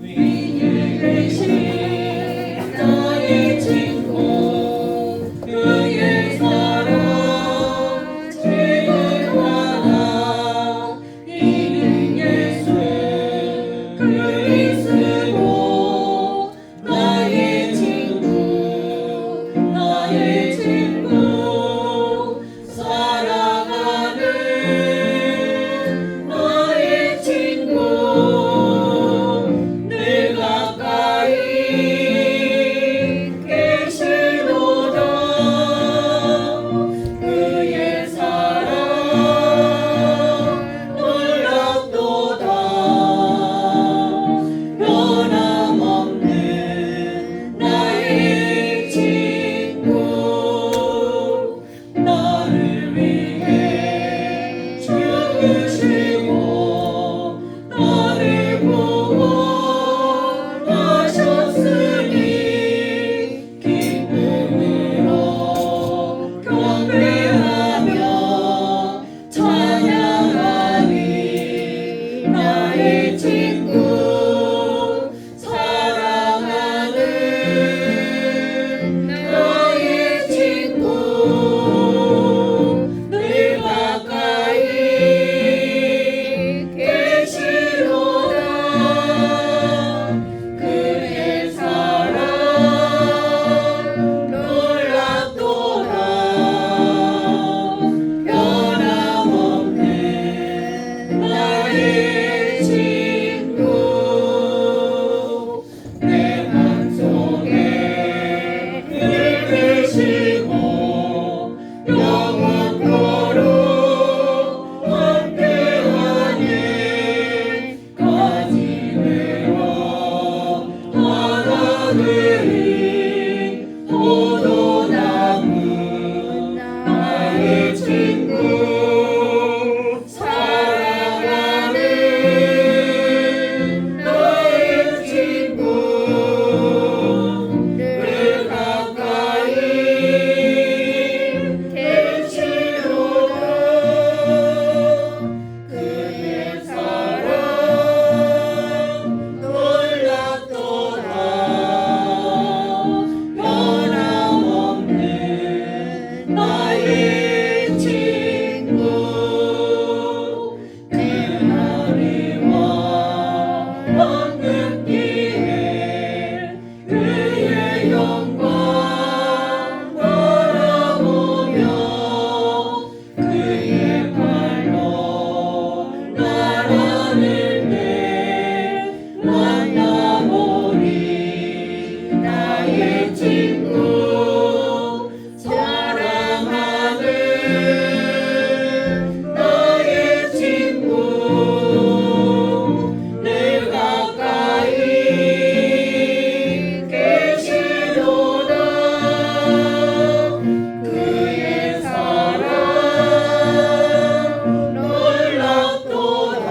위에 계신 나의 친구 그의 사랑 지극하다 이는 예수 그리스도 나의 친구 나의 친구 사랑하는 나의 친구 늘 가까이 계시도다 그의 사랑 놀랍도다 변함없는 나의 친구 나를 위해 죽으시고 나를 구원하셨으니 기쁨으로 경배하며 찬양하니 나의 친구 사랑하는 나의 친구 늘 가까이 계시도다 그의 사랑 놀랍도다 변함없는 나의 친구 내 맘속에 늘 계시고 영원토록 함께하네 가지 되어 하나들이 포도나무 나의 친구 사랑하는 나의 친구 늘 가까이 계시도다 그의 사랑 놀랍도다 변함없는 나의 친구 그날이와 황금기에 그의 영광 바라보며 그의 발로 날아들 때 만나보리 나의 친구 사랑하는 나의 친구 늘 가까이 계시도다 그의 사랑 놀랍도다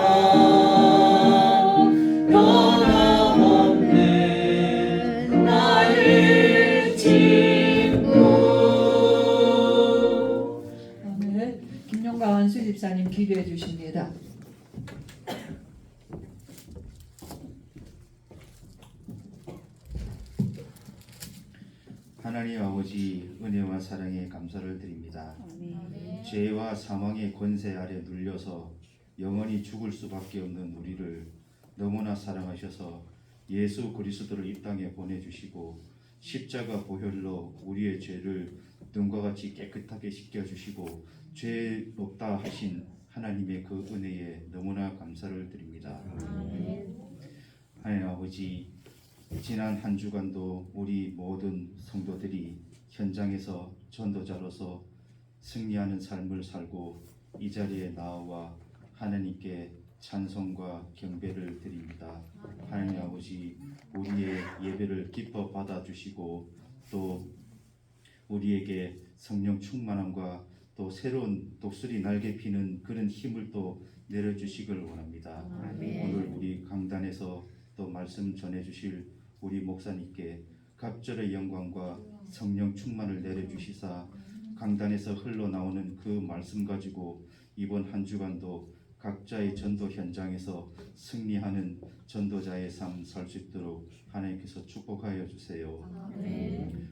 변함없는 나의 친구. 오늘 김용관 수집사님 기도해 주십니다. 하나님 아버지 은혜와 사랑에 감사를 드립니다. 죄와 사망의 권세 아래 눌려서 영원히 죽을 수밖에 없는 우리를 너무나 사랑하셔서 예수 그리스도를 이 땅에 보내주시고 십자가 보혈로 우리의 죄를 눈과 같이 깨끗하게 씻겨주시고 죄 없다 하신 하나님의 그 은혜에 너무나 감사를 드립니다. 하나님 아버지, 지난 한 주간도 우리 모든 성도들이 현장에서 전도자로서 승리하는 삶을 살고 이 자리에 나와 하나님께 찬송과 경배를 드립니다. 하나님 아버지, 우리의 예배를 기뻐 받아주시고 또 우리에게 성령 충만함과 또 새로운 독수리 날개 피는 그런 힘을 또 내려주시길 원합니다. 오늘 우리 강단에서 또 말씀 전해주실 우리 목사님께 갑절의 영광과 성령 충만을 내려주시사 강단에서 흘러나오는 그 말씀 가지고 이번 한 주간도 각자의 전도 현장에서 승리하는 전도자의 삶 살 수 있도록 하나님께서 축복하여 주세요.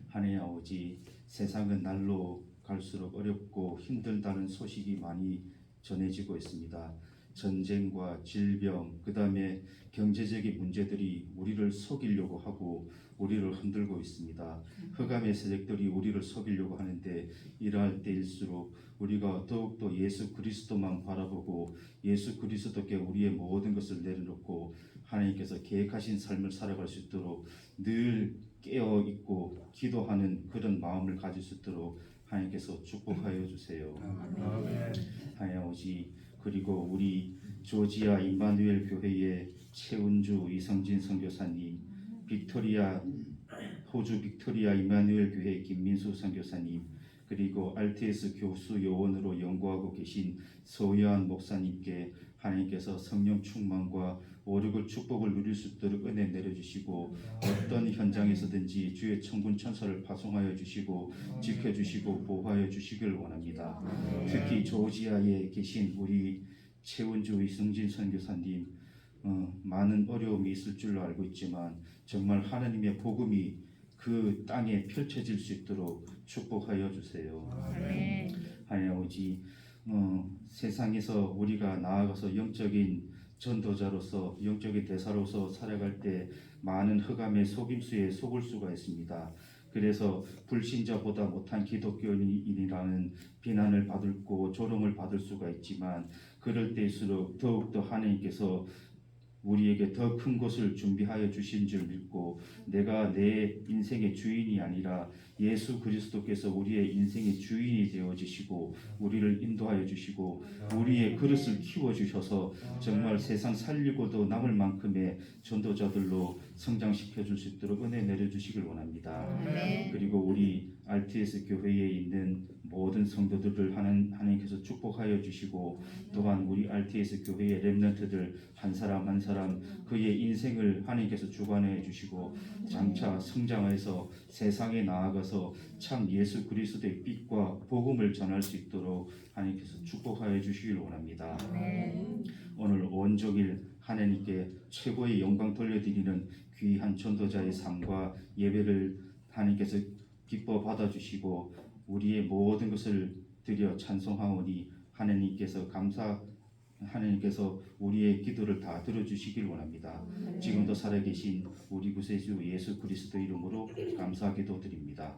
하나님 아버지, 세상은 날로 갈수록 어렵고 힘들다는 소식이 많이 전해지고 있습니다. 전쟁과 질병, 그 다음에 경제적인 문제들이 우리를 속이려고 하고 우리를 흔들고 있습니다. 흑암의 세력들이 우리를 속이려고 하는데 이러할 때일수록 우리가 더욱더 예수 그리스도만 바라보고 예수 그리스도께 우리의 모든 것을 내려놓고 하나님께서 계획하신 삶을 살아갈 수 있도록 늘 깨어 있고 기도하는 그런 마음을 가질 수 있도록 하나님께서 축복하여 주세요. 하나님 아버지, 그리고 우리 조지아 임마누엘 교회의 최은주 이성진 선교사님, 호주 빅토리아 임마누엘 교회 김민수 선교사님, 그리고 RTS 교수 요원으로 연구하고 계신 서유한 목사님께 하나님께서 성령 충만과 오륙을 축복을 누릴 수 있도록 은혜 내려주시고 어떤 현장에서든지 주의 천군 천사를 파송하여 주시고 지켜주시고 보호하여 주시길 원합니다. 특히 조지아에 계신 우리 최은주 이승진 선교사님, 많은 어려움이 있을 줄로 알고 있지만 정말 하나님의 복음이 그 땅에 펼쳐질 수 있도록 축복하여 주세요. 하나님 아버지, 세상에서 우리가 나아가서 영적인 전도자로서 영적인 대사로서 살아갈 때 많은 흑암의 속임수에 속을 수가 있습니다. 그래서 불신자보다 못한 기독교인이라는 비난을 받고 조롱을 받을 수가 있지만 그럴 때일수록 더욱더 하나님께서 우리에게 더 큰 것을 준비하여 주신 줄 믿고 내가 내 인생의 주인이 아니라 예수 그리스도께서 우리의 인생의 주인이 되어 주시고 우리를 인도하여 주시고 우리의 그릇을 키워 주셔서 정말 세상 살리고도 남을 만큼의 전도자들로 성장시켜 줄 수 있도록 은혜 내려 주시길 원합니다. 그리고 우리 RTS 교회에 있는 모든 성도들을 하나님께서 축복하여 주시고 또한 우리 RTS 교회의 렘넌트들 한 사람 한 사람 그의 인생을 하나님께서 주관해 주시고 장차 성장해서 세상에 나아가서 참 예수 그리스도의 빛과 복음을 전할 수 있도록 하나님께서 축복하여 주시길 원합니다. 오늘 온종일 하나님께 최고의 영광 돌려드리는 귀한 전도자의 삶과 예배를 하나님께서 기뻐 받아주시고 우리의 모든 것을 드려 찬송하오니 하나님께서 우리의 기도를 다 들어주시길 원합니다. 지금도 살아계신 우리 구세주 예수 그리스도 이름으로 감사 기도드립니다.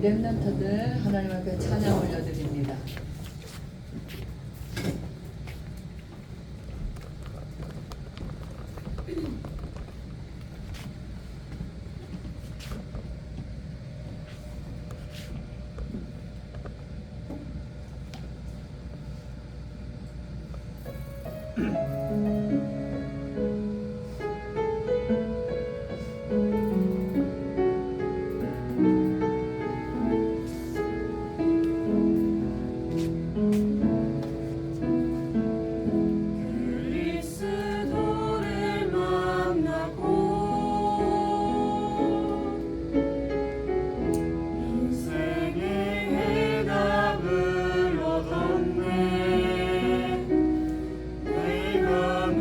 렘넌트들 하나님 앞에 찬양 올려드립니다. 그리스도를 만나고 인생의 해답을 얻었네. 내가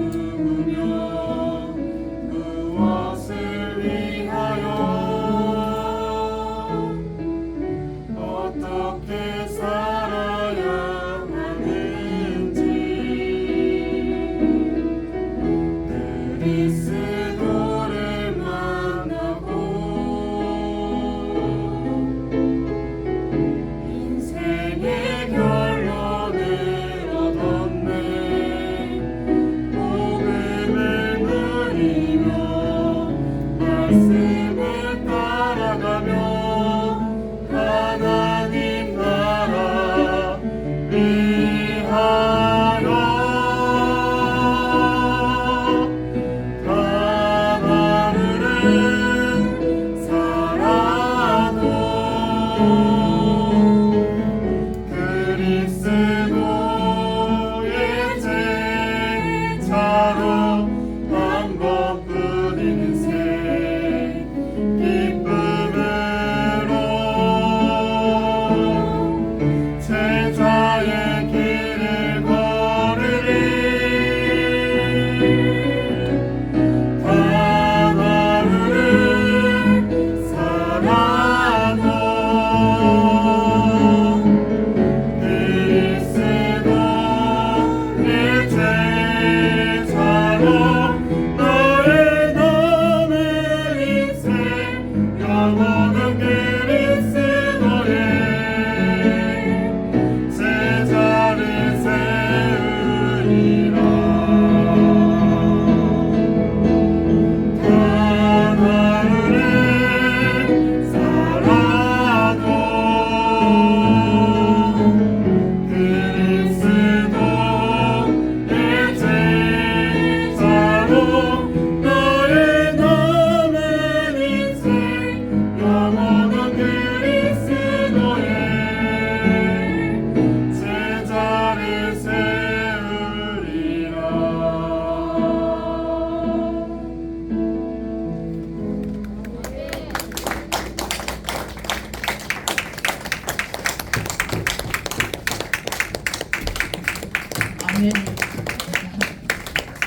아멘.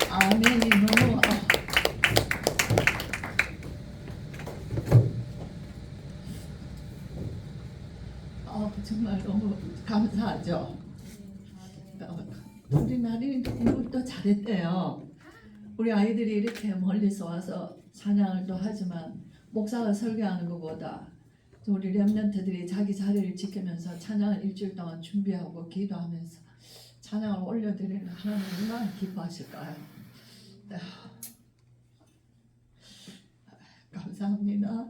아멘이 너무 정말 너무 감사하죠. 우리 나린이도 공부를 또 잘했대요. 우리 아이들이 이렇게 멀리서 와서 찬양을 또 하지만 목사가 설교하는 것보다 우리 렘넌트들이 자기 자리를 지키면서 찬양을 일주일 동안 준비하고 기도하면서 찬양을 올려드리는 하나님 얼마나 기뻐하실까요? 감사합니다.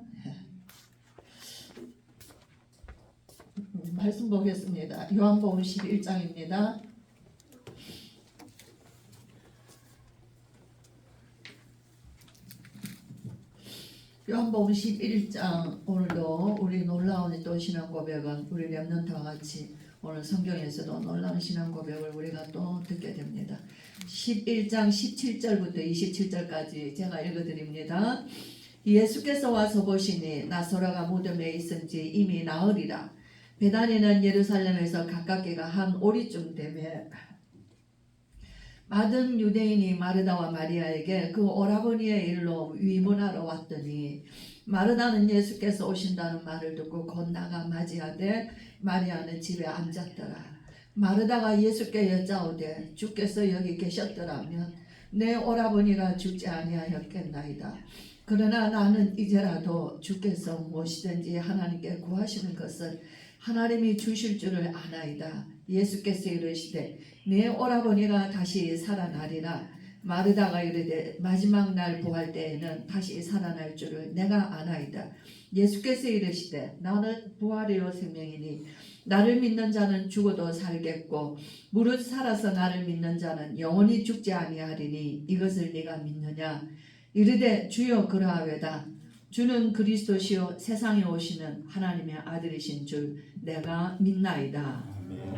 말씀 보겠습니다. 요한복음 11장입니다. 요한복음 11장 오늘도 우리 놀라운 또 신앙 고백은 우리 렘넌트와 같이 오늘 성경에서도 놀라운 신앙 고백을 우리가 또 듣게 됩니다. 11장 17절부터 27절까지 제가 읽어드립니다. 예수께서 와서 보시니 나사로가 무덤에 있은지 이미 나으리라. 베다니는 예루살렘에서 가깝게가 한 오리쯤 되매 많은 유대인이 마르다와 마리아에게 그 오라버니의 일로 위문하러 왔더니 마르다는 예수께서 오신다는 말을 듣고 곧 나가 맞이하되 마리아는 집에 앉았더라. 마르다가 예수께 여짜오되 주께서 여기 계셨더라면 내 오라버니가 죽지 아니하였겠나이다. 그러나 나는 이제라도 주께서 무엇이든지 하나님께 구하시는 것을 하나님이 주실 줄을 아나이다. 예수께서 이르시되 내 오라버니가 다시 살아나리라. 마르다가 이르되 마지막 날 부활 때에는 다시 살아날 줄을 내가 아나이다. 예수께서 이르시되 나는 부활이요 생명이니 나를 믿는 자는 죽어도 살겠고 무릇 살아서 나를 믿는 자는 영원히 죽지 아니하리니 이것을 네가 믿느냐. 이르되 주여 그러하외다. 주는 그리스도시요 세상에 오시는 하나님의 아들이신 줄 내가 믿나이다.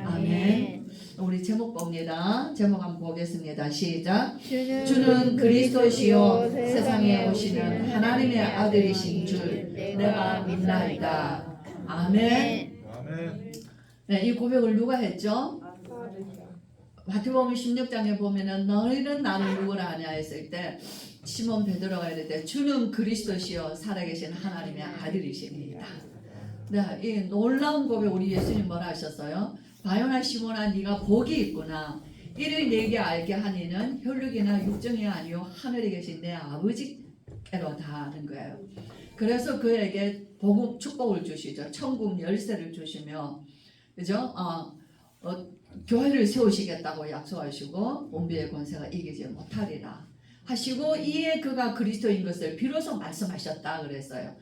아멘. 우리 제목 봅니다. 제목 한번 보겠습니다. 시작. 주는 그리스도시요 세상에 오시는 하나님의 아들이신 줄 내가 믿나이다. 아멘. 네, 이 고백을 누가 했죠? 마태복음 16장에 보면은 너희는 나를 누구라 하냐 했을 때 시몬 베드로가 이르되 주는 그리스도시요 살아계신 하나님의 아들이십니다. 네, 이 놀라운 고백 우리 예수님 뭐라 하셨어요? 바요나 시몬아 네가 복이 있구나. 이를 내게 알게 하니는 혈육이나 육정이 아니요 하늘에 계신 내 아버지께로 다 하는 거예요. 그래서 그에게 복음 축복을 주시죠. 천국 열쇠를 주시며 그죠? 교회를 세우시겠다고 약속하시고 온비의 권세가 이기지 못하리라 하시고 이에 그가 그리스도인 것을 비로소 말씀하셨다 그랬어요.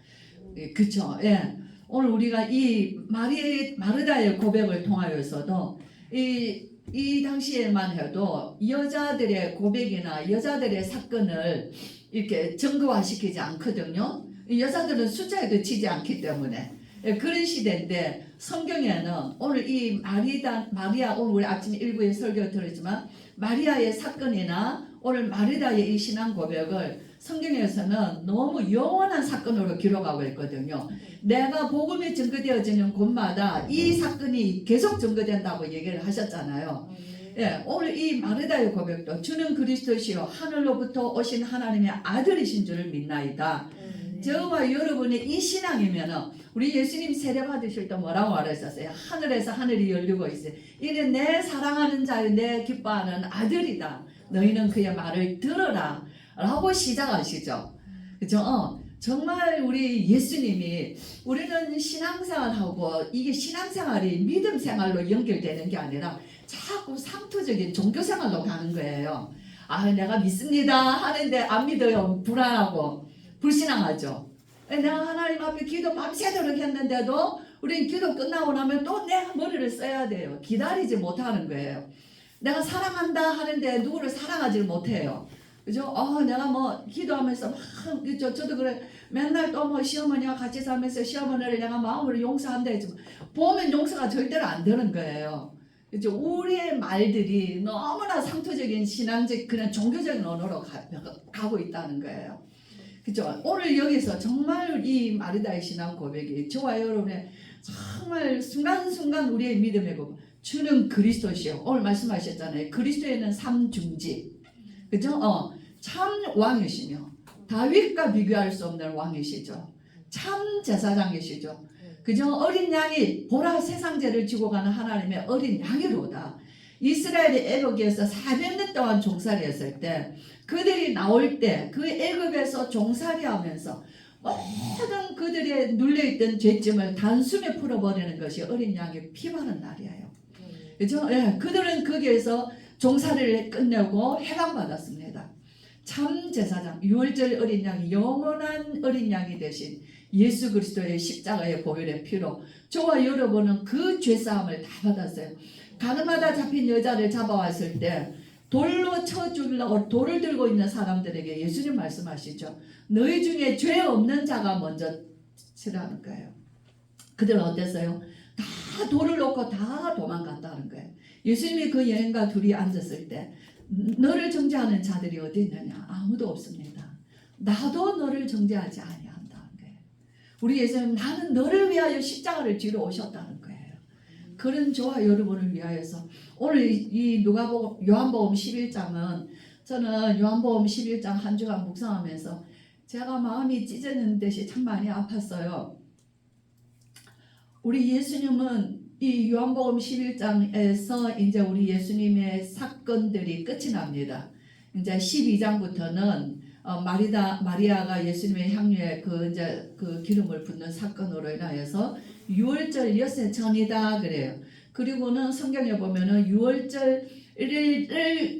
그쵸? 예. 오늘 우리가 이 마르다의 고백을 통하여서도 이 당시에만 해도 여자들의 고백이나 여자들의 사건을 이렇게 증거화시키지 않거든요. 여자들은 숫자에도 치지 않기 때문에 그런 시대인데 성경에는 오늘 이 마리아 오늘 우리 아침 일부에 설교 들었지만 마리아의 사건이나 오늘 마르다의 이 신앙 고백을 성경에서는 너무 영원한 사건으로 기록하고 있거든요. 내가 복음이 증거되어지는 곳마다 이 사건이 계속 증거된다고 얘기를 하셨잖아요. 예, 오늘 이 마르다의 고백도 주는 그리스도시요 하늘로부터 오신 하나님의 아들이신 줄을 믿나이다. 저와 여러분의 이 신앙이면 우리 예수님 세례 받으실 때 뭐라고 말했었어요? 하늘에서 하늘이 열리고 있어요. 이는 내 사랑하는 자여 내 기뻐하는 아들이다. 너희는 그의 말을 들어라 라고 시작하시죠. 그죠? 정말 우리 예수님이 우리는 신앙생활하고 이게 신앙생활이 믿음 생활로 연결되는 게 아니라 자꾸 상투적인 종교생활로 가는 거예요. 아 내가 믿습니다 하는데 안 믿어요. 불안하고 불신앙하죠. 내가 하나님 앞에 기도 밤새도록 했는데도 우리는 기도 끝나고 나면 또 내가 머리를 써야 돼요. 기다리지 못하는 거예요. 내가 사랑한다 하는데 누구를 사랑하지 못해요. 그죠? 내가 뭐 기도하면서 막 저도 그래 맨날 또 뭐 시어머니와 같이 살면서 시어머니를 내가 마음으로 용서한다 했지만 보면 용서가 절대로 안 되는 거예요. 그죠? 우리의 말들이 너무나 상투적인 신앙적 그런 종교적인 언어로 가고 있다는 거예요. 그죠? 오늘 여기서 정말 이 마르다의 신앙 고백이 저와 여러분의 정말 순간순간 우리의 믿음의 고백 주는 그리스도시요. 오늘 말씀하셨잖아요. 그리스도에는 삼중지. 그죠? 참 왕이시며 다윗과 비교할 수 없는 왕이시죠. 참 제사장이시죠. 그죠? 어린 양이 보라 세상 죄를 지고 가는 하나님의 어린 양이로다. 이스라엘이 애굽에서 400년 동안 종살이했을 때 그들이 나올 때 그 애굽에서 종살이하면서 모든 그들의 눌려있던 죄짐을 단숨에 풀어버리는 것이 어린 양의 피 바른 날이에요. 그죠? 예, 그들은 거기에서 종살이를 끝내고 해방받았습니다. 참 제사장, 유월절 어린 양이 영원한 어린 양이 되신 예수 그리스도의 십자가의 보혈의 피로 저와 여러분은 그 죄사함을 다 받았어요. 가늠하다 잡힌 여자를 잡아왔을 때 돌로 쳐 죽이려고 돌을 들고 있는 사람들에게 예수님 말씀하시죠. 너희 중에 죄 없는 자가 먼저 치라는 거예요. 그들은 어땠어요? 다 돌을 놓고 다 도망갔다는 거예요. 예수님이 그 여인과 둘이 앉았을 때 너를 정죄하는 자들이 어디 있느냐? 아무도 없습니다. 나도 너를 정죄하지 아니한다는 거예요. 우리 예수님 나는 너를 위하여 십자가를 지러 오셨다는 거예요. 그런 저와 여러분을 위하여서 오늘 이 누가복음 요한복음 11장은 저는 요한복음 11장 한 주간 묵상하면서 제가 마음이 찢어지는 듯이 참 많이 아팠어요. 우리 예수님은 이 요한복음 11장에서 이제 우리 예수님의 사건들이 끝이 납니다. 이제 12장부터는 마리아가 예수님의 향유에 그 기름을 붓는 사건으로 인하여서 유월절 엿새 전이다 그래요. 그리고는 성경에 보면은 유월절을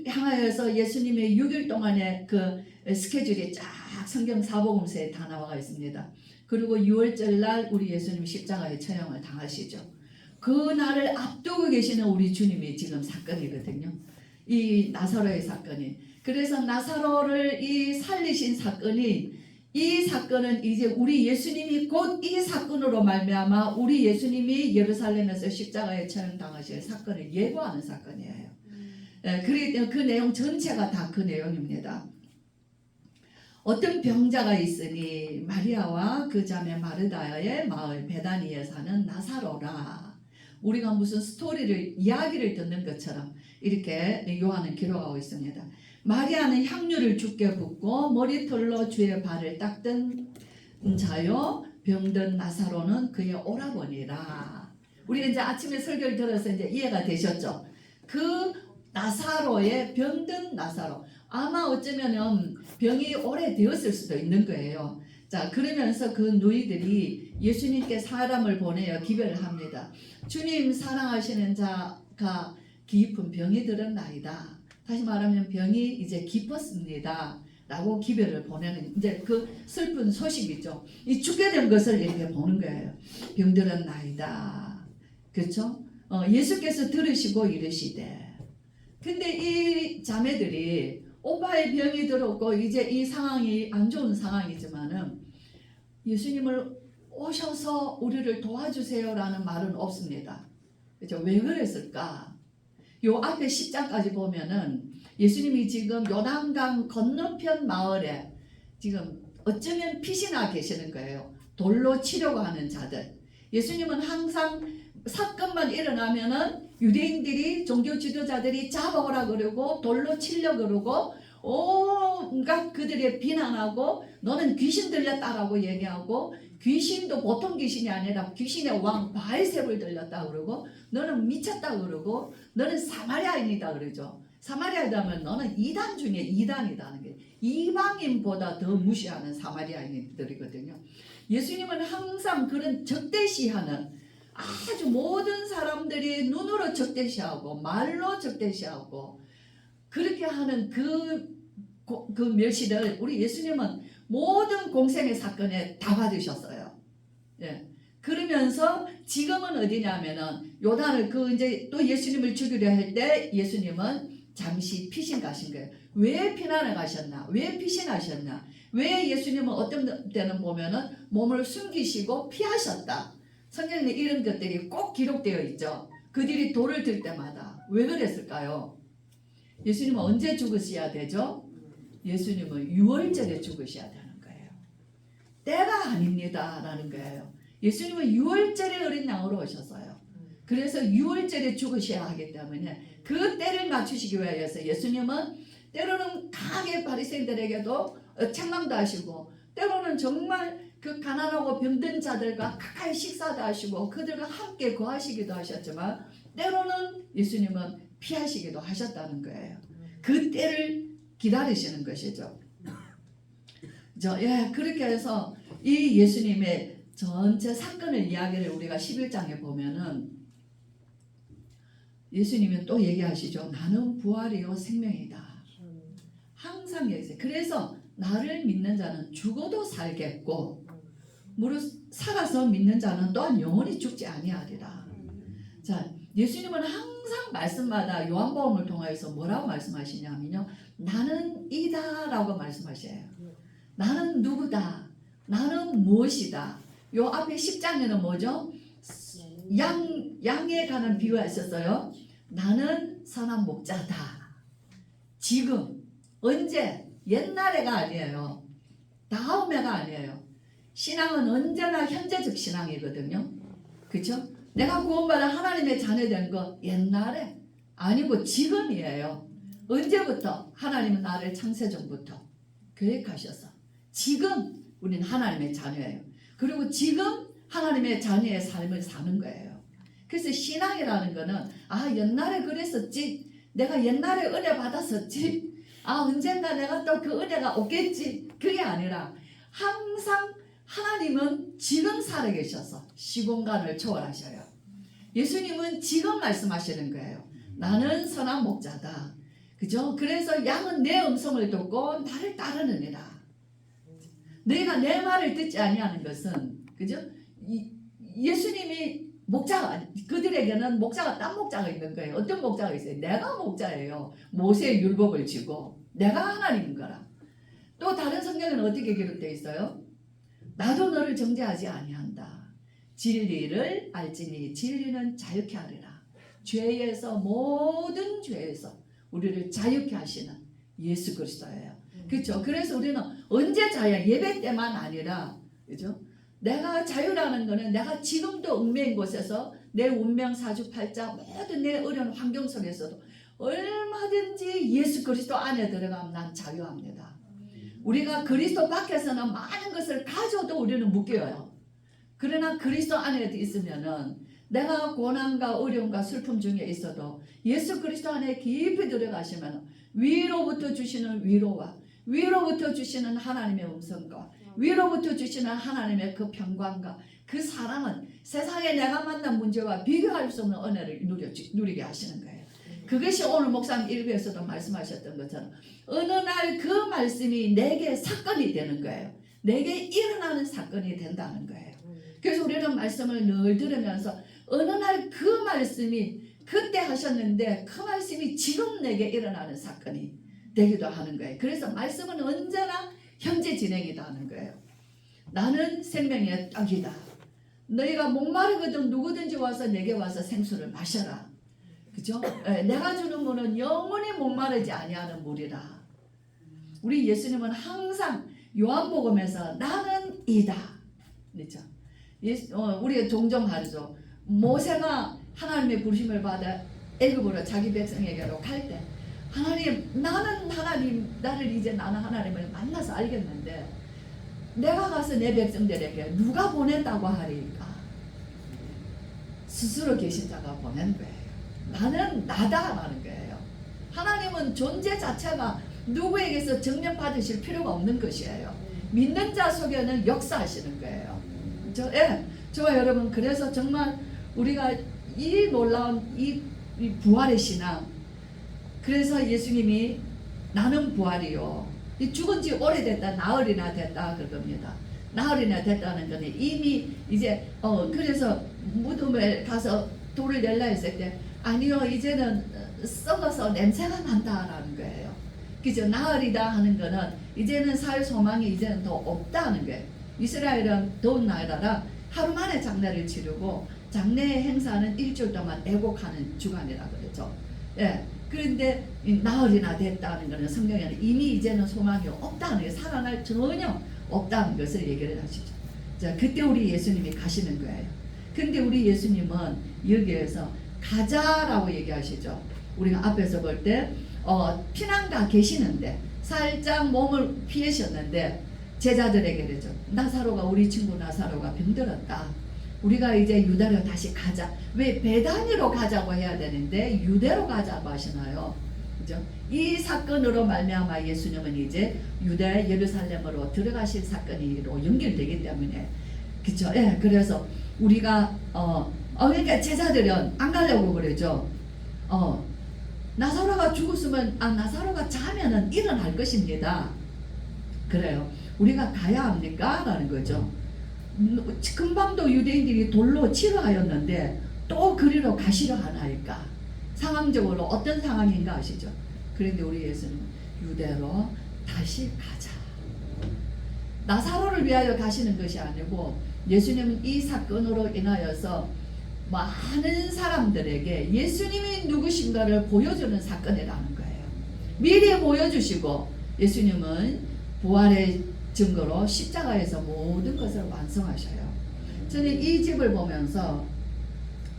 향하여서 예수님의 6일 동안의 그 스케줄이 쫙 성경 사복음서에 다 나와 있습니다. 그리고 유월절 날 우리 예수님 십자가에 처형을 당하시죠. 그 날을 앞두고 계시는 우리 주님이 지금 사건이거든요. 이 나사로의 사건이. 그래서 나사로를 이 살리신 사건이 이 사건은 이제 우리 예수님이 곧 이 사건으로 말미암아 우리 예수님이 예루살렘에서 십자가에 처형당하실 사건을 예고하는 사건이에요. 그렇기 때문에 그 내용 전체가 다 그 내용입니다. 어떤 병자가 있으니 마리아와 그 자매 마르다의 마을 베다니에 사는 나사로라. 우리가 무슨 스토리를 이야기를 듣는 것처럼 이렇게 요한은 기록하고 있습니다. 마리아는 향유를 주께 붓고 머리털로 주의 발을 닦던 자요 병든 나사로는 그의 오라버니라. 우리 이제 아침에 설교를 들어서 이제 이해가 되셨죠? 그 나사로의 병든 나사로 아마 어쩌면은 병이 오래되었을 수도 있는 거예요. 자, 그러면서 그 누이들이 예수님께 사람을 보내어 기별을 합니다. 주님 사랑하시는 자가 깊은 병이 들었나이다. 다시 말하면 병이 이제 깊었습니다. 라고 기별을 보내는 이제 그 슬픈 소식이죠. 이 죽게 된 것을 이렇게 보는 거예요. 병들은 나이다. 그렇죠? 예수께서 들으시고 이르시되. 근데 이 자매들이 오빠의 병이 들었고 이제 이 상황이 안 좋은 상황이지만은 예수님을 오셔서 우리를 도와주세요라는 말은 없습니다. 그렇죠? 왜 그랬을까? 요 앞에 10장까지 보면은 예수님이 지금 요단강 건너편 마을에 지금 어쩌면 피신하 계시는 거예요. 돌로 치려고 하는 자들. 예수님은 항상 사건만 일어나면은 유대인들이 종교 지도자들이 잡아오라 그러고 돌로 치려 그러고 온갖 그들의 비난하고 너는 귀신 들렸다라고 얘기하고 귀신도 보통 귀신이 아니라 귀신의 왕 바알셉을 들렸다 그러고 너는 미쳤다 그러고 너는 사마리아인이다 그러죠. 사마리아이다면 너는 이단 중에 이단이다는 게 이방인보다 더 무시하는 사마리아인들이거든요. 예수님은 항상 그런 적대시하는 아주 모든 사람들이 눈으로 적대시하고 말로 적대시하고 그렇게 하는 그 멸시를 우리 예수님은 모든 공생의 사건에 다 받으셨어요. 예. 그러면서 지금은 어디냐면은 요단을 이제 또 예수님을 죽이려 할 때 예수님은 잠시 피신 가신 거예요. 왜 피난을 가셨나? 왜 피신하셨나? 왜 예수님은 어떤 때는 보면은 몸을 숨기시고 피하셨다. 성경에 이런 것들이 꼭 기록되어 있죠. 그들이 돌을 들 때마다 왜 그랬을까요? 예수님은 언제 죽으셔야 되죠? 예수님은 유월절에 죽으셔야 되는 거예요. 때가 아닙니다 라는 거예요. 예수님은 유월절에 어린 양으로 오셨어요. 그래서 6월절에 죽으셔야 하기 때문에 그 때를 맞추시기 위해서 예수님은 때로는 강하게 바리새인들에게도 책망도 하시고 때로는 정말 그 가난하고 병든 자들과 가까이 식사도 하시고 그들과 함께 거하시기도 하셨지만 때로는 예수님은 피하시기도 하셨다는 거예요. 그 때를 기다리시는 것이죠. 그렇게 해서 이 예수님의 전체 사건을 이야기를 우리가 11장에 보면은 예수님은 또 얘기하시죠. 나는 부활이요 생명이다. 항상 얘기해요. 그래서 나를 믿는 자는 죽어도 살겠고 무릇 살아서 믿는 자는 또한 영원히 죽지 아니하리라. 자, 예수님은 항상 말씀마다 요한복음을 통해서 뭐라고 말씀하시냐면요. 나는 이다라고 말씀하셔요. 나는 누구다. 나는 무엇이다. 요 앞에 10장에는 뭐죠? 양에 관한 비유가 있었어요. 나는 선한 목자다. 지금 언제 옛날에가 아니에요. 다음에가 아니에요. 신앙은 언제나 현재적 신앙이거든요. 그렇죠? 내가 구원받아 하나님의 자녀된 거 옛날에 아니고 지금이에요. 언제부터? 하나님은 나를 창세전부터 계획하셔서 지금 우리는 하나님의 자녀예요. 그리고 지금 하나님의 자녀의 삶을 사는 거예요. 그래서 신앙이라는 거는 옛날에 그랬었지. 내가 옛날에 은혜 받았었지. 언젠가 내가 또 그 은혜가 오겠지. 그게 아니라 항상 하나님은 지금 살아계셔서 시공간을 초월하셔요. 예수님은 지금 말씀하시는 거예요. 나는 선한 목자다. 그죠? 그래서 양은 내 음성을 듣고 나를 따르느니라. 너희가 내 말을 듣지 아니하는 것은 그죠? 예수님이 목자가 그들에게는 목자가 딴 목자가 있는 거예요. 어떤 목자가 있어요? 내가 목자예요. 모세의 율법을 지고 내가 하나님인 거라. 또 다른 성경에는 어떻게 기록되어 있어요? 나도 너를 정죄하지 아니한다. 진리를 알지니 진리는 자유케 하리라. 죄에서 모든 죄에서 우리를 자유케 하시는 예수 그리스도예요. 그렇죠? 그래서 우리는 언제 자유야? 예배 때만 아니라 그죠? 내가 자유라는 거는 내가 지금도 얽매인 곳에서 내 운명 사주팔자 모든 내 어려운 환경 속에서도 얼마든지 예수 그리스도 안에 들어가면 난 자유합니다. 우리가 그리스도 밖에서는 많은 것을 가져도 우리는 묶여요. 그러나 그리스도 안에 있으면은 내가 고난과 어려움과 슬픔 중에 있어도 예수 그리스도 안에 깊이 들어가시면 위로부터 주시는 위로와 위로부터 주시는 하나님의 음성과 위로부터 주시는 하나님의 그 평강과 그 사랑은 세상에 내가 만난 문제와 비교할 수 없는 은혜를 누리게 하시는 거예요. 그것이 오늘 목사님 일부에서도 말씀하셨던 것처럼 어느 날 그 말씀이 내게 사건이 되는 거예요. 내게 일어나는 사건이 된다는 거예요. 그래서 우리는 말씀을 늘 들으면서 어느 날 그 말씀이 그때 하셨는데 그 말씀이 지금 내게 일어나는 사건이 되기도 하는 거예요. 그래서 말씀은 언제나 현재 진행이다 하는 거예요. 나는 생명의 떡이다. 너희가 목마르거든 누구든지 와서 내게 와서 생수를 마셔라. 그죠? 내가 주는 물은 영원히 목마르지 아니하는 물이라. 우리 예수님은 항상 요한복음에서 나는 이다. 그렇죠? 우리가 종종 하죠. 모세가 하나님의 부르심을 받아 애굽으로 자기 백성에게로 갈 때 하나님 나는 하나님 나를 이제 나는 하나님을 만나서 알겠는데 내가 가서 내 백성들에게 누가 보냈다고 하리까? 스스로 계신 자가 보낸 거예요. 나는 나다라는 거예요. 하나님은 존재 자체가 누구에게서 증명받으실 필요가 없는 것이에요. 믿는 자 속에는 역사하시는 거예요. 저와 여러분 그래서 정말 우리가 이 놀라운 이 부활의 신앙 그래서 예수님이 나는 부활이요. 죽은 지 오래됐다. 나흘이나 됐다. 그겁니다. 나흘이나 됐다는 거는 이미 이제 그래서 무덤에 가서 돌을 열라 했을 때 아니요 이제는 썩어서 냄새가 난다라는 거예요. 그죠? 나흘이다 하는 거는 이제는 살 소망이 이제는 더 없다는 거예요. 이스라엘은 더운 나라라 하루 만에 장례를 치르고 장례 행사는 일주일 동안 애곡하는 주간이라 그러죠. 예. 그런데 나흘이나 됐다는 것은 성경에는 이미 이제는 소망이 없다는 거예요. 살아날 전혀 없다는 것을 얘기를 하시죠. 자, 그때 우리 예수님이 가시는 거예요. 근데 우리 예수님은 여기에서 가자라고 얘기하시죠. 우리가 앞에서 볼 때 피난가 계시는데 살짝 몸을 피하셨는데 제자들에게 그러죠. 나사로가 우리 친구 나사로가 병들었다. 우리가 이제 유대로 다시 가자. 왜 베다니로 가자고 해야 되는데 유대로 가자고 하시나요? 그죠? 이 사건으로 말미암아 예수님은 이제 유대 예루살렘으로 들어가실 사건으로 연결되기 때문에 그죠? 예, 그래서 우리가 그러니까 제자들은 안 가려고 그러죠. 나사로가 죽었으면 나사로가 자면은 일어날 것입니다. 그래요. 우리가 가야 합니까? 라는 거죠. 금방도 유대인들이 돌로 치료하였는데 또 그리로 가시려 하나이까? 상황적으로 어떤 상황인가 아시죠? 그런데 우리 예수는 유대로 다시 가자. 나사로를 위하여 가시는 것이 아니고 예수님은 이 사건으로 인하여서 많은 사람들에게 예수님이 누구신가를 보여주는 사건이라는 거예요. 미리 보여주시고 예수님은 부활의 증거로 십자가에서 모든 것을 완성하셔요. 저는 이 집을 보면서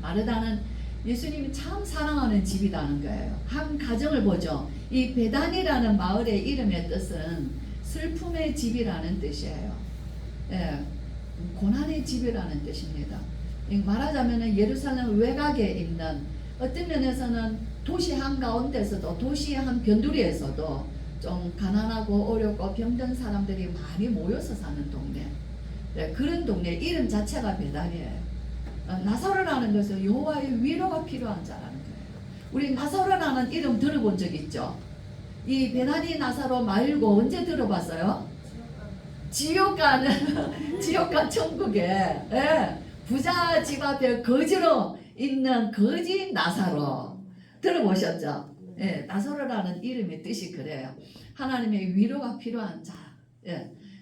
마르다는 예수님이 참 사랑하는 집이라는 거예요. 한 가정을 보죠. 이 베단이라는 마을의 이름의 뜻은 슬픔의 집이라는 뜻이에요. 예, 고난의 집이라는 뜻입니다. 말하자면 예루살렘 외곽에 있는 어떤 면에서는 도시 한가운데서도 도시의 한 변두리에서도 좀 가난하고 어렵고 병든 사람들이 많이 모여서 사는 동네. 네, 그런 동네 이름 자체가 베단이에요. 나사로라는 것은 여호와의 위로가 필요한 자라는 거예요. 우리 나사로라는 이름 들어본 적 있죠? 이 베다니 나사로 말고 언제 들어봤어요? 지옥 가는 천국에 부자 집 앞에 거지로 있는 거지 나사로 들어보셨죠? 나사로라는 이름의 뜻이 그래요. 하나님의 위로가 필요한 자.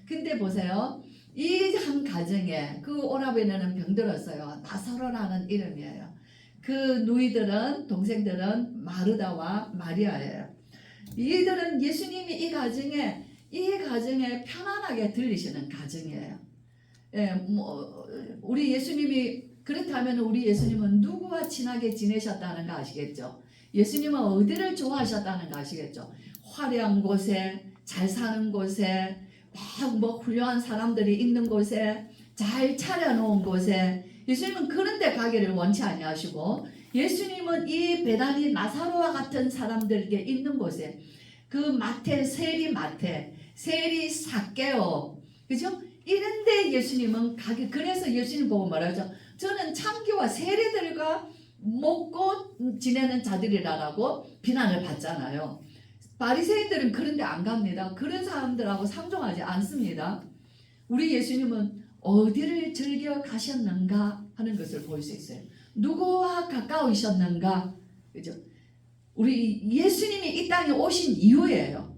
근데 보세요. 이 한 가정에 그 오라버니는 병들었어요. 나사로라는 이름이에요. 그 누이들은 동생들은 마르다와 마리아예요. 이들은 예수님이 이 가정에 편안하게 들리시는 가정이에요. 우리 예수님이 그렇다면 우리 예수님은 누구와 친하게 지내셨다는 거 아시겠죠? 예수님은 어디를 좋아하셨다는 거 아시겠죠? 화려한 곳에, 잘 사는 곳에, 막 훌륭한 사람들이 있는 곳에, 잘 차려놓은 곳에 예수님은 그런 데 가기를 원치 아니하시고 예수님은 이 베다니 나사로와 같은 사람들에게 있는 곳에 그 세리 삭개오 그죠? 이런데 예수님은 가기 그래서 예수님 보고 말하죠. 저는 창기와 세리들과 먹고 지내는 자들이라고 비난을 받잖아요. 바리새인들은 그런데 안 갑니다. 그런 사람들하고 상종하지 않습니다. 우리 예수님은 어디를 즐겨 가셨는가 하는 것을 볼 수 있어요. 누구와 가까우셨는가, 그죠? 우리 예수님이 이 땅에 오신 이유예요.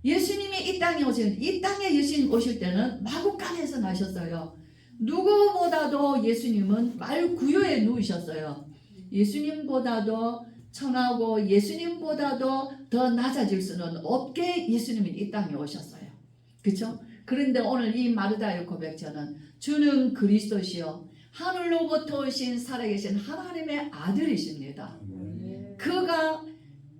예수님이 이 땅에 예수님 오실 때는 마구간에서 나셨어요. 누구보다도 예수님은 말 구유에 누우셨어요. 예수님보다도 천하고 예수님보다도 더 낮아질 수는 없게 예수님이 이 땅에 오셨어요. 그렇죠? 그런데 오늘 이 마르다의 고백처는 주는 그리스도시요 하늘로부터 오신 살아계신 하나님의 아들이십니다. 그가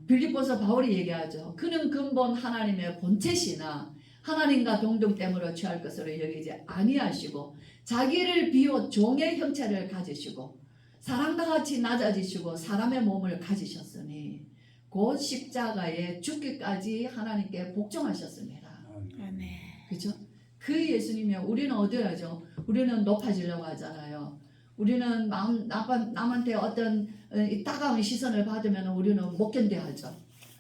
빌립보서 바울이 얘기하죠. 그는 근본 하나님의 본체시나 하나님과 동등됨으로 취할 것으로 여기지 아니하시고 자기를 비워 종의 형체를 가지시고 사람과 같이 낮아지시고 사람의 몸을 가지셨으니 곧 십자가에 죽기까지 하나님께 복종하셨습니다. 아멘. 그렇죠? 그 예수님이 우리는 어디야죠? 우리는 높아지려고 하잖아요. 우리는 남한테 어떤 따가운 시선을 받으면 우리는 못 견뎌하죠.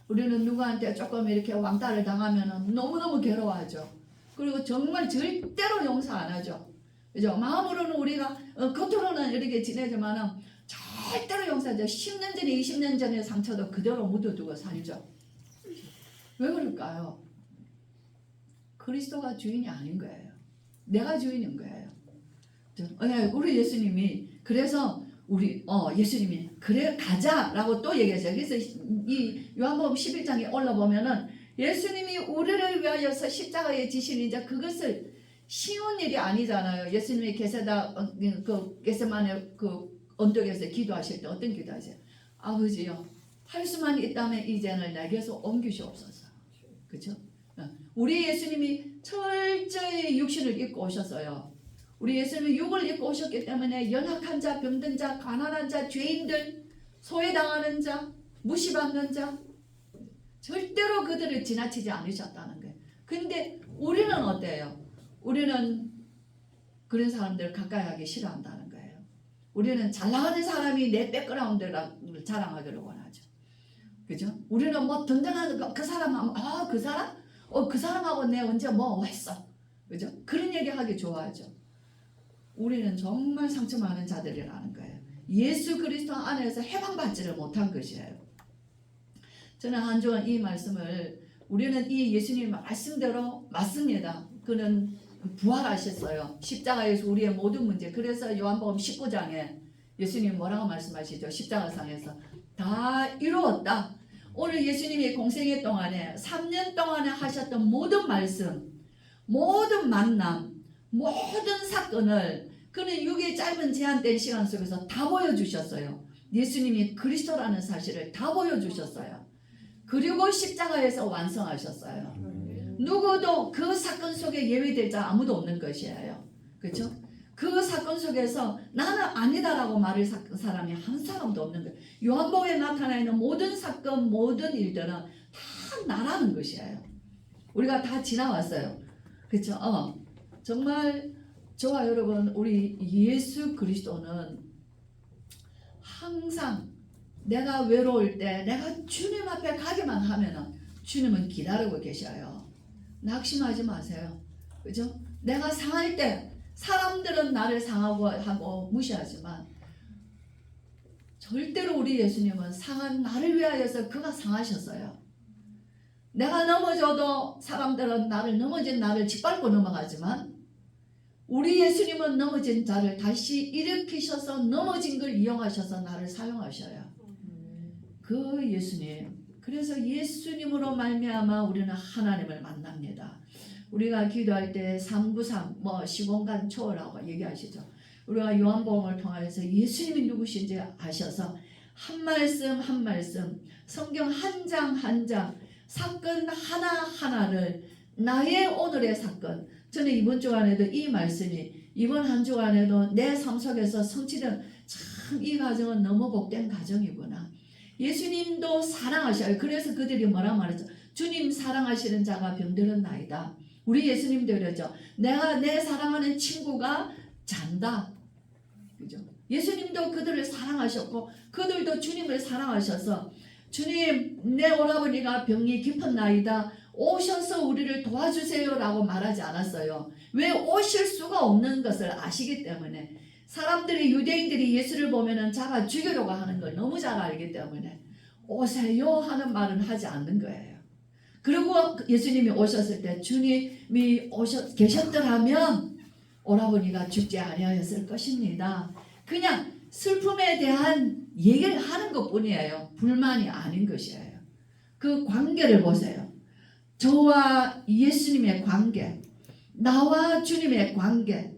우리는 누구한테 조금 이렇게 왕따를 당하면 너무너무 괴로워하죠. 그리고 정말 절대로 용서 안 하죠. 그죠? 마음으로는 우리가 겉으로는 이렇게 지내지만 절대로 용서하죠. 10년 전에 20년 전의 상처도 그대로 묻어두고 살죠. 왜 그럴까요? 그리스도가 주인이 아닌 거예요. 내가 주인인 거예요. 우리 예수님이 그래서 예수님이 그래 가자라고 또 얘기하죠. 그래서 이 요한복음 11장에 올라보면은 예수님이 우리를 위하여서 십자가에 지신 이제 그것을 쉬운 일이 아니잖아요. 예수님이 겟세마네 그 언덕에서 기도하실 때 어떤 기도하세요? 아버지요, 할 수만 있다면 이제는 내게서 옮기시옵소서. 그렇죠? 우리 예수님이 철저히 육신을 입고 오셨어요. 우리 예수님이 육을 입고 오셨기 때문에 연약한 자, 병든 자, 가난한 자, 죄인들, 소외당하는 자, 무시받는 자, 절대로 그들을 지나치지 않으셨다는 거예요. 근데 우리는 어때요? 우리는 그런 사람들을 가까이 하기 싫어한다는 거예요. 우리는 잘 나가는 사람이 내 백그라운드를 자랑하기를 원하죠. 그죠? 우리는 뭐 든든한 그 사람 하면 그 사람? 그 사람하고 내 언제 뭐 했어. 그죠? 그런 얘기 하기 좋아하죠. 우리는 정말 상처 많은 자들이라는 거예요. 예수 그리스도 안에서 해방받지를 못한 것이에요. 저는 한 주간 이 말씀을 우리는 이 예수님 말씀대로 맞습니다. 그는 부활하셨어요. 십자가에서 우리의 모든 문제. 그래서 요한복음 19장에 예수님 뭐라고 말씀하시죠? 십자가상에서 다 이루었다. 오늘 예수님이 공생애 동안에 3년 동안에 하셨던 모든 말씀, 모든 만남, 모든 사건을 그는 6일 짧은 제한된 시간 속에서 다 보여주셨어요. 예수님이 그리스도라는 사실을 다 보여주셨어요. 그리고 십자가에서 완성하셨어요. 누구도 그 사건 속에 예외될 자 아무도 없는 것이에요. 그렇죠? 그 사건 속에서 나는 아니다라고 말할 사람이 한 사람도 없는 거예요. 요한복음에 나타나 있는 모든 사건, 모든 일들은 다 나라는 것이에요. 우리가 다 지나왔어요. 그렇죠? 정말 저와 여러분, 우리 예수 그리스도는 항상 내가 외로울 때 내가 주님 앞에 가기만 하면은 주님은 기다리고 계셔요. 낙심하지 마세요. 그죠? 내가 상할 때 사람들은 나를 상하고 무시하지만 절대로 우리 예수님은 상한 나를 위하여서 그가 상하셨어요. 내가 넘어져도 사람들은 넘어진 나를 짓밟고 넘어가지만 우리 예수님은 넘어진 자를 다시 일으키셔서 넘어진 걸 이용하셔서 나를 사용하셔요. 그 예수님. 그래서 예수님으로 말미암아 우리는 하나님을 만납니다. 우리가 기도할 때 393 시공간 초라고 얘기하시죠. 우리가 요한복음을 통해서 예수님이 누구신지 아셔서 한 말씀 한 말씀, 성경 한 장 한 장, 사건 하나하나를 나의 오늘의 사건, 저는 이번 주간에도 이 말씀이 이번 한 주간에도 내 삶 속에서 성취된 참 이 가정은 너무 복된 가정이구나. 예수님도 사랑하셔요. 그래서 그들이 뭐라 말했죠? 주님 사랑하시는 자가 병들었나이다. 우리 예수님도 그랬죠. 내가 내 사랑하는 친구가 잔다. 그죠? 예수님도 그들을 사랑하셨고 그들도 주님을 사랑하셔서 주님 내 오라버니가 병이 깊었나이다. 오셔서 우리를 도와주세요라고 말하지 않았어요. 왜? 오실 수가 없는 것을 아시기 때문에. 사람들이 유대인들이 예수를 보면은 잡아 죽이려고 하는 걸 너무 잘 알기 때문에 오세요 하는 말은 하지 않는 거예요. 그리고 예수님이 오셨을 때 주님이 계셨더라면 오라버니가 죽지 아니하였을 것입니다. 그냥 슬픔에 대한 얘기를 하는 것뿐이에요. 불만이 아닌 것이에요. 그 관계를 보세요. 저와 예수님의 관계, 나와 주님의 관계,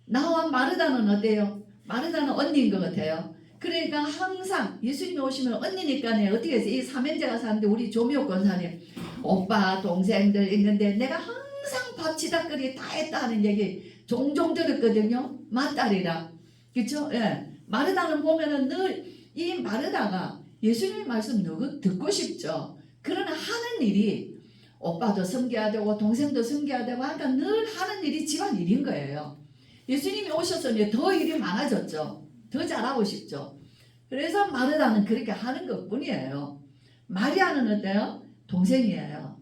나와 마르다는 어때요? 마르다는 언니인 것 같아요. 그러니까 항상 예수님이 오시면 언니니까 어떻게 해서 이 삼형제가 사는데 우리 조미옥 권사님 오빠 동생들 있는데 내가 항상 밥 지닥거리 다 했다는 얘기 종종 들었거든요. 맏딸이라. 그렇죠? 예. 마르다는 보면은 늘 이 마르다가 예수님 말씀 누구 듣고 싶죠. 그러나 하는 일이 오빠도 섬겨야 되고 동생도 섬겨야 되고 하니까 늘 하는 일이 집안 일인 거예요. 예수님이 오셔서 이제 더 일이 많아졌죠. 더 잘하고 싶죠. 그래서 마르다는 그렇게 하는 것뿐이에요. 마리아는 어때요? 동생이에요.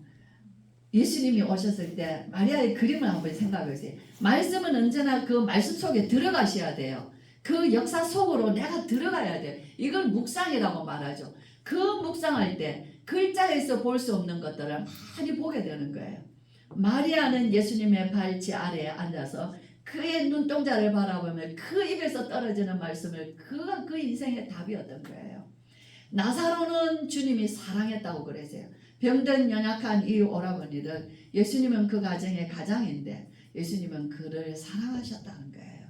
예수님이 오셨을 때 마리아의 그림을 한번 생각해 보세요. 말씀은 언제나 그 말씀 속에 들어가셔야 돼요. 그 역사 속으로 내가 들어가야 돼요. 이걸 묵상이라고 말하죠. 그 묵상할 때 글자에서 볼 수 없는 것들을 많이 보게 되는 거예요. 마리아는 예수님의 발치 아래에 앉아서 그의 눈동자를 바라보며 그 입에서 떨어지는 말씀을 그가 그 인생의 답이었던 거예요. 나사로는 주님이 사랑했다고 그러세요. 병든 연약한 이 오라버니들 예수님은 그 가정의 가장인데 예수님은 그를 사랑하셨다는 거예요.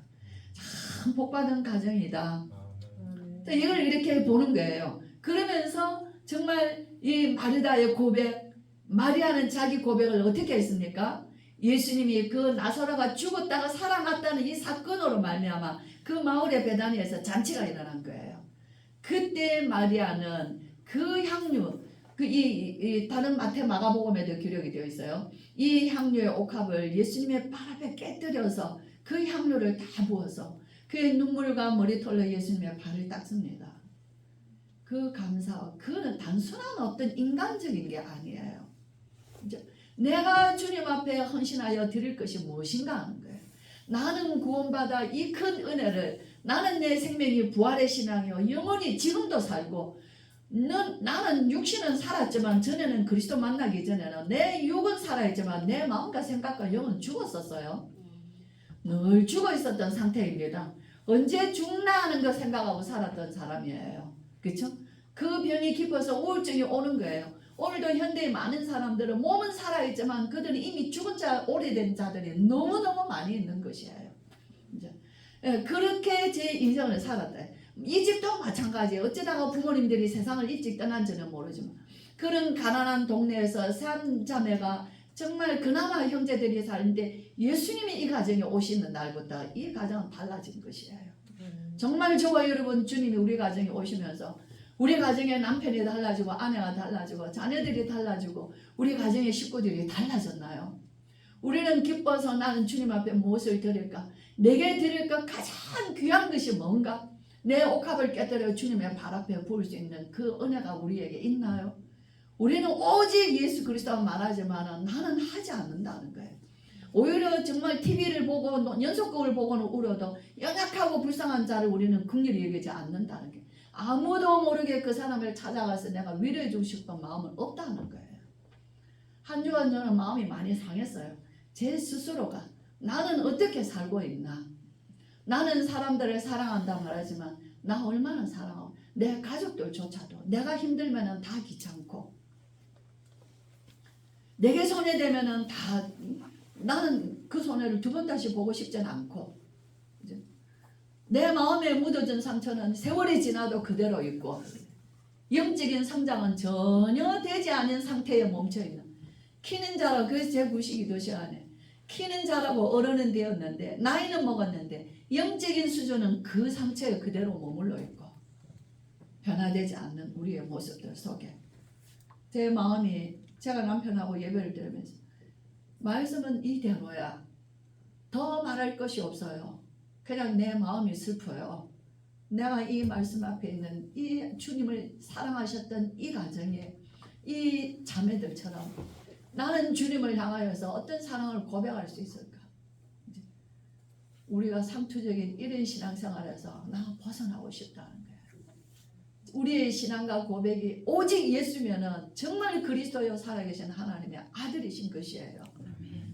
참 복받은 가정이다. 이걸 이렇게 보는 거예요. 그러면서 정말 이 마르다의 고백, 마리아는 자기 고백을 어떻게 했습니까? 예수님이 그 나사로가 죽었다가 살아났다는 이 사건으로 말미암아 그 마을의 베다니에서 잔치가 일어난 거예요. 그때 마리아는 그 향유, 다른 마태 마가복음에도 기록이 되어 있어요. 이 향유의 옥합을 예수님의 발 앞에 깨뜨려서 그 향유를 다 부어서 그의 눈물과 머리털로 예수님의 발을 닦습니다. 그 감사, 그는 단순한 어떤 인간적인 게 아니에요. 내가 주님 앞에 헌신하여 드릴 것이 무엇인가 하는 거예요. 나는 구원받아 이 큰 은혜를, 나는 내 생명이 부활의 신앙이요 영원히 지금도 살고, 나는 육신은 살았지만 전에는 그리스도 만나기 전에는 내 육은 살아있지만 내 마음과 생각과 영은 죽었었어요. 늘 죽어 있었던 상태입니다. 언제 죽나 하는 거 생각하고 살았던 사람이에요. 그렇죠? 그 병이 깊어서 우울증이 오는 거예요. 오늘도 현대의 많은 사람들은 몸은 살아있지만 그들은 이미 죽은 자, 오래된 자들이 너무너무 많이 있는 것이에요. 이제 그렇게 제 인생을 살았다. 이 집도 마찬가지예요. 어쩌다가 부모님들이 세상을 일찍 떠난지는 모르지만 그런 가난한 동네에서 세 자매가 정말 그나마 형제들이 사는데 예수님이 이 가정에 오시는 날부터 이 가정은 달라진 것이에요. 정말 저와 여러분, 주님이 우리 가정에 오시면서 우리 가정의 남편이 달라지고 아내가 달라지고 자녀들이 달라지고 우리 가정의 식구들이 달라졌나요? 우리는 기뻐서 나는 주님 앞에 무엇을 드릴까? 내게 드릴 것 가장 귀한 것이 뭔가? 내 옥합을 깨뜨려 주님의 발 앞에 부을 수 있는 그 은혜가 우리에게 있나요? 우리는 오직 예수 그리스도만 말하지만 나는 하지 않는다는 거예요. 오히려 정말 TV를 보고 연속극을 보고는 울어도 연약하고 불쌍한 자를 우리는 긍휼히 여기지 않는다는 게, 아무도 모르게 그 사람을 찾아가서 내가 위로해 주고 싶은 마음은 없다는 거예요. 한 주 한 주는 마음이 많이 상했어요. 제 스스로가 나는 어떻게 살고 있나? 나는 사람들을 사랑한다 말하지만 나 얼마나 사랑하고, 내 가족들조차도 내가 힘들면은 다 귀찮고 내게 손해되면은 다 나는 그 손해를 두 번 다시 보고 싶진 않고, 내 마음에 묻어진 상처는 세월이 지나도 그대로 있고 영적인 성장은 전혀 되지 않은 상태에 멈춰있는, 키는 자라고, 그래서 제 구식이 시간에 키는 자라고 어른은 되었는데 나이는 먹었는데 영적인 수준은 그 상처에 그대로 머물러 있고 변화되지 않는 우리의 모습들 속에 제 마음이, 제가 남편하고 예배를 드리면서 말씀은 이대로야, 더 말할 것이 없어요. 그냥 내 마음이 슬퍼요. 내가 이 말씀 앞에 있는 이 주님을 사랑하셨던 이 가정에 이 자매들처럼 나는 주님을 향하여서 어떤 사랑을 고백할 수 있을까? 우리가 상투적인 이런 신앙생활에서 나 벗어나고 싶다는 거예요. 우리의 신앙과 고백이 오직 예수면은 정말 그리스도여 살아계신 하나님의 아들이신 것이에요.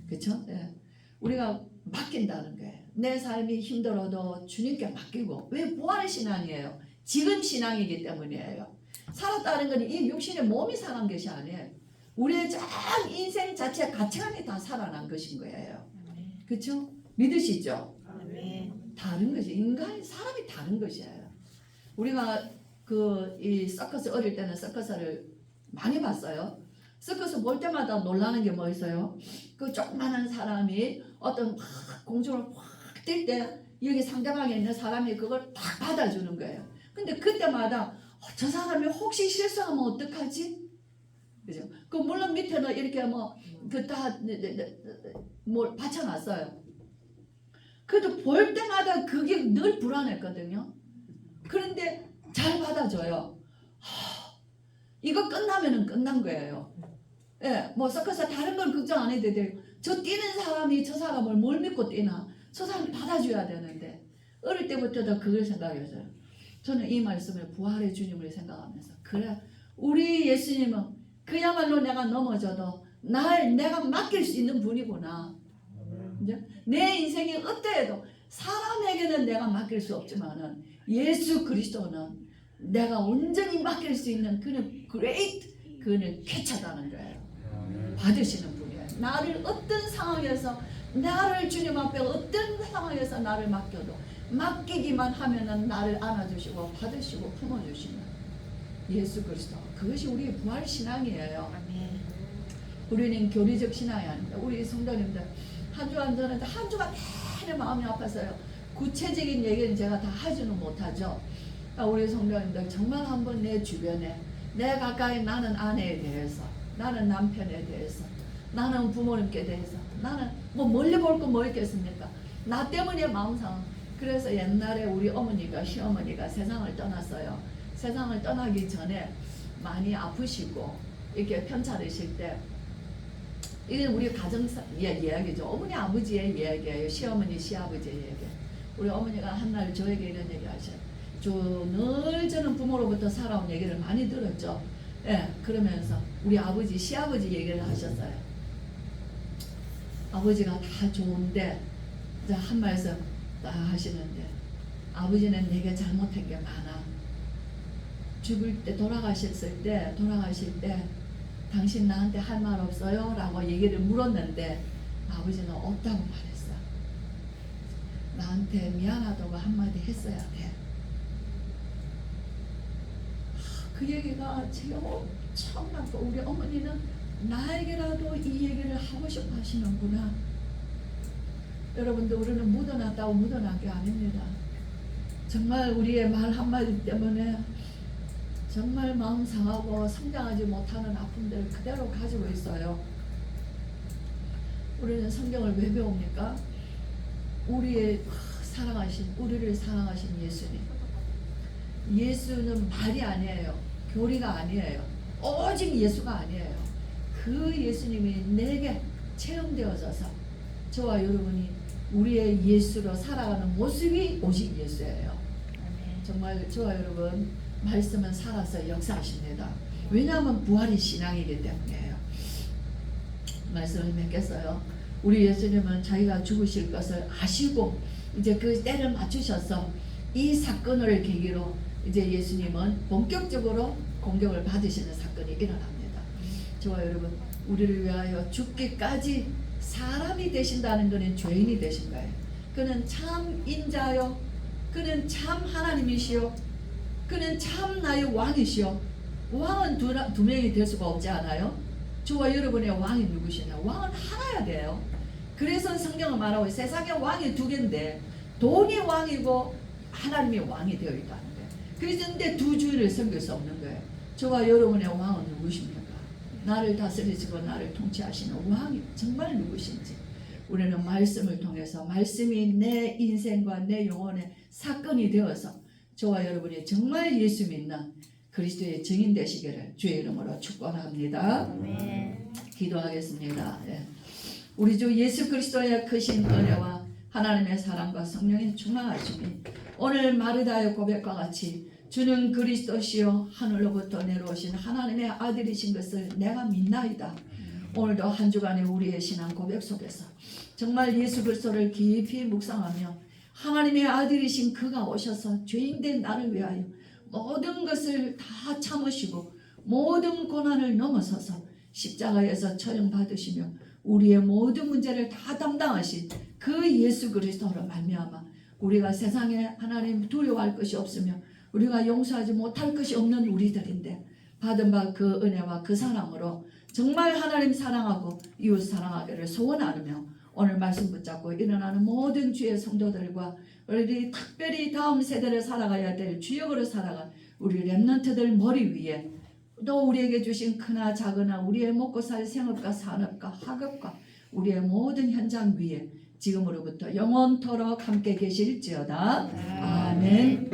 그렇죠? 네. 우리가 맡긴다는 거예요. 내 삶이 힘들어도 주님께 맡기고, 왜 부활의 신앙이에요? 지금 신앙이기 때문이에요. 살았다는 건 이 육신의 몸이 살아난 것이 아니에요. 우리의 전 인생 자체 가치관이 다 살아난 것인 거예요. 그렇죠? 믿으시죠? 다른 것이, 인간이, 사람이 다른 것이에요. 우리가 이 서커스, 어릴 때는 서커스를 많이 봤어요. 서커스 볼 때마다 놀라는 게 뭐 있어요? 그 조그마한 사람이 어떤 공중을 확 뛸 때 여기 상대방에 있는 사람이 그걸 딱 받아주는 거예요. 근데 그때마다 저 사람이 혹시 실수하면 어떡하지? 그죠? 그 물론 밑에는 이렇게 뭘 받쳐놨어요. 그래도 볼 때마다 그게 늘 불안했거든요. 그런데 잘 받아줘요. 이거 끝나면은 끝난 거예요. 예, 서커스 다른 걸 걱정 안 해도 돼요. 저 뛰는 사람이 저 사람을 뭘 믿고 뛰나? 저 사람을 받아줘야 되는데, 어릴 때부터 그걸 생각했어요. 저는 이 말씀을 부활의 주님을 생각하면서, 그래, 우리 예수님은 그야말로 내가 넘어져도 내가 맡길 수 있는 분이구나. 내 인생이 어때도 사람에게는 내가 맡길 수 없지만은 예수 그리스도는 내가 온전히 맡길 수 있는 그는 그는 쾌차다는 거예요. 받으시는 분이에요. 나를 어떤 상황에서 나를 주님 앞에 어떤 상황에서 나를 맡겨도 맡기기만 하면은 나를 안아주시고 받으시고 품어주시는 예수 그리스도, 그것이 우리의 부활 신앙이에요. 우리는 교리적 신앙이 아닙니다. 우리 성도님들 한 주 한 주는 한 주가 내내 마음이 아파서요. 구체적인 얘기는 제가 다 하지는 못하죠. 우리 성도님들 정말 한번 내 주변에, 내 가까이 나는 아내에 대해서, 나는 남편에 대해서, 나는 부모님께 대해서, 나는 뭐 멀리 볼 거 뭐 있겠습니까? 나 때문에 마음 상한. 그래서 옛날에 우리 어머니가, 시어머니가 세상을 떠났어요. 세상을 떠나기 전에 많이 아프시고 이렇게 편찮으실 때, 이게 우리 가정사 이야기죠. 어머니 아버지의 이야기예요. 시어머니 시아버지의 이야기. 우리 어머니가 한날 저에게 이런 얘기 하셔요. 늘 저는 부모로부터 살아온 얘기를 많이 들었죠. 예, 그러면서 우리 아버지 시아버지 얘기를 하셨어요. 아버지가 다 좋은데 한 말씀 딱 하시는데, 아버지는 내게 잘못한 게 많아. 죽을 때 돌아가실 때 당신 나한테 할 말 없어요? 라고 얘기를 물었는데 아버지는 없다고 말했어. 나한테 미안하다고 한마디 했어야 돼. 그 얘기가 제가 엄청나고, 우리 어머니는 나에게라도 이 얘기를 하고 싶어 하시는구나. 여러분들, 우리는 묻어놨다고 묻어난 게 아닙니다. 정말 우리의 말 한마디 때문에 정말 마음 상하고 성장하지 못하는 아픔들을 그대로 가지고 있어요. 우리는 성경을 왜 배웁니까? 우리를 사랑하신 예수님. 예수는 말이 아니에요. 교리가 아니에요. 오직 예수가 아니에요. 그 예수님이 내게 체험되어져서 저와 여러분이 우리의 예수로 살아가는 모습이 오직 예수예요. 정말 저와 여러분, 말씀은 살아서 역사하십니다. 왜냐하면 부활이 신앙이기 때문이에요. 말씀을 맺겠어요. 우리 예수님은 자기가 죽으실 것을 아시고 이제 그 때를 맞추셔서 이 사건을 계기로 이제 예수님은 본격적으로 공격을 받으시는 사건이 일어납니다. 저와 여러분, 우리를 위하여 죽기까지 사람이 되신다는 것은 죄인이 되신 거예요. 그는 참 인자요, 그는 참 하나님이시요, 그는 참 나의 왕이시요. 왕은 두 명이 될 수가 없지 않아요? 저와 여러분의 왕이 누구시냐? 왕은 하나야 돼요. 그래서 성경은 말하고 세상의 왕이 두 개인데 돈이 왕이고 하나님이 왕이 되어 있다는 거예요. 그런데 두 주인을 섬길 수 없는 거예요. 저와 여러분의 왕은 누구십니까? 나를 다스리시고 나를 통치하시는 왕이 정말 누구신지 우리는 말씀을 통해서, 말씀이 내 인생과 내 영혼의 사건이 되어서 저와 여러분이 정말 예수 믿는 그리스도의 증인 되시기를 주의 이름으로 축원합니다. 기도하겠습니다. 예. 우리 주 예수 그리스도의 크신 은혜와 하나님의 사랑과 성령의 충만하심이 오늘 마르다의 고백과 같이 주는 그리스도시요 하늘로부터 내려오신 하나님의 아들이신 것을 내가 믿나이다. 오늘도 한 주간의 우리의 신앙 고백 속에서 정말 예수 그리스도를 깊이 묵상하며 하나님의 아들이신 그가 오셔서 죄인된 나를 위하여 모든 것을 다 참으시고 모든 고난을 넘어서서 십자가에서 처형받으시며 우리의 모든 문제를 다 담당하신 그 예수 그리스도로 말미암아 우리가 세상에 하나님 두려워할 것이 없으며 우리가 용서하지 못할 것이 없는 우리들인데, 받은 바 그 은혜와 그 사랑으로 정말 하나님 사랑하고 이웃 사랑하기를 소원하며 오늘 말씀 붙잡고 일어나는 모든 주의 성도들과 우리 특별히 다음 세대를 살아가야 될 주역으로 살아갈 우리 렘넌트들 머리 위에, 또 우리에게 주신 크나 작으나 우리의 먹고 살 생업과 산업과 학업과 우리의 모든 현장 위에 지금으로부터 영원토록 함께 계실지어다. 아멘.